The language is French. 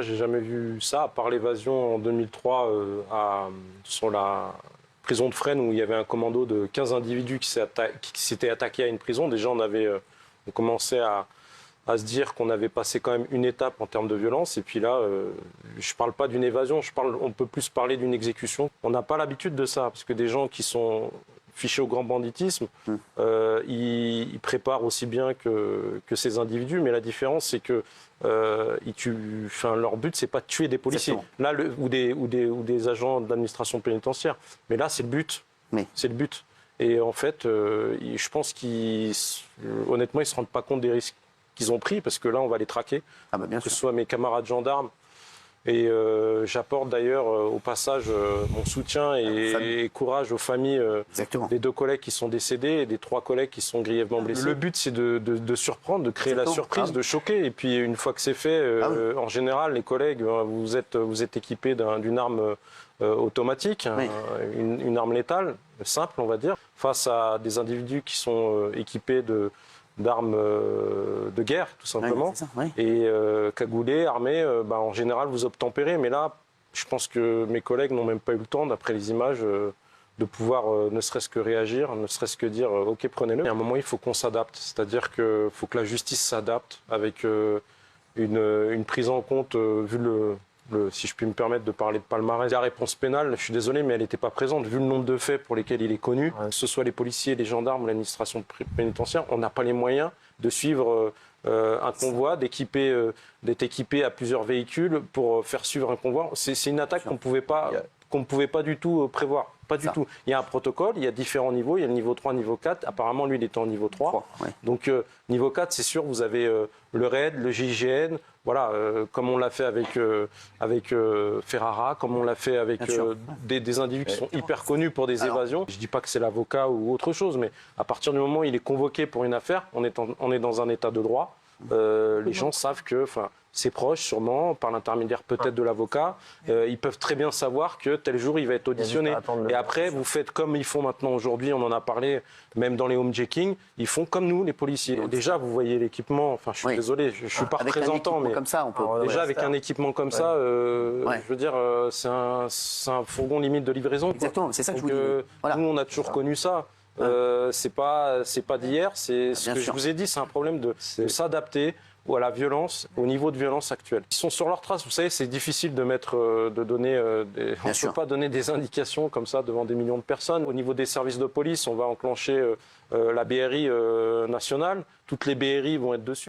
j'ai jamais vu ça, à part l'évasion en 2003 sur la prison de Fresnes, où il y avait un commando de 15 individus qui s'étaient attaqués à une prison. Déjà, on commençait à se dire qu'on avait passé quand même une étape en termes de violence. Et puis là, je ne parle pas d'une évasion, on peut plus parler d'une exécution. On n'a pas l'habitude de ça, parce que des gens qui sont fichés au grand banditisme, ils préparent aussi bien que ces individus. Mais la différence, c'est que leur but, c'est pas de tuer des policiers là, ou des agents de l'administration pénitentiaire. Mais là, c'est le but. C'est le but. Et en fait, je pense honnêtement, ils ne se rendent pas compte des risques qu'ils ont pris, parce que là, on va les traquer, que ce soit mes camarades gendarmes. Et j'apporte d'ailleurs au passage mon soutien et courage aux familles des 2 collègues qui sont décédés et des 3 collègues qui sont grièvement blessés. Le but, c'est de surprendre, de créer la surprise, de choquer. Et puis, une fois que c'est fait, en général, les collègues, vous êtes équipés d'une arme automatique, une arme létale, simple, on va dire, face à des individus qui sont équipés d'armes de guerre, tout simplement, et cagoulés, armés, en général, vous obtempérez. Mais là, je pense que mes collègues n'ont même pas eu le temps, d'après les images, de pouvoir ne serait-ce que réagir, ne serait-ce que dire « ok, prenez-le ». À un moment, il faut qu'on s'adapte, c'est-à-dire qu'il faut que la justice s'adapte avec une prise en compte, vu si je puis me permettre de parler de palmarès. La réponse pénale, je suis désolé, mais elle n'était pas présente. Vu le nombre de faits pour lesquels il est connu, que ce soit les policiers, les gendarmes ou l'administration pénitentiaire, on n'a pas les moyens de suivre un convoi, d'être équipé à plusieurs véhicules pour faire suivre un convoi. C'est une attaque qu'on ne pouvait pas du tout prévoir. Pas du tout. Il y a un protocole, il y a différents niveaux, il y a le niveau 3, niveau 4. Apparemment, lui, il était en niveau 3. Donc, niveau 4, c'est sûr, vous avez le RAID, le GIGN, voilà, comme on l'a fait avec Ferrara, comme on l'a fait avec des individus qui sont hyper connus pour des évasions. Je ne dis pas que c'est l'avocat ou autre chose, mais à partir du moment où il est convoqué pour une affaire, on est dans un état de droit. Les gens savent que ses proches, sûrement, par l'intermédiaire peut-être de l'avocat, ils peuvent très bien savoir que tel jour, il va être auditionné. Et après, vous faites comme ils font maintenant aujourd'hui, on en a parlé, même dans les homejacking, ils font comme nous, les policiers. Déjà, vous voyez l'équipement, je suis désolé, je ne suis pas représentant, mais comme ça, on peut... déjà, avec un équipement comme ça, je veux dire, c'est un fourgon limite de livraison. Exactement, c'est ça que je vous dis. Nous, on a toujours connu ça. C'est pas d'hier, c'est ce que je vous ai dit, c'est un problème de s'adapter à la violence, au niveau de violence actuel. Ils sont sur leur trace, vous savez, c'est difficile de donner on ne peut pas donner des indications comme ça devant des millions de personnes. Au niveau des services de police, on va enclencher la BRI nationale, toutes les BRI vont être dessus.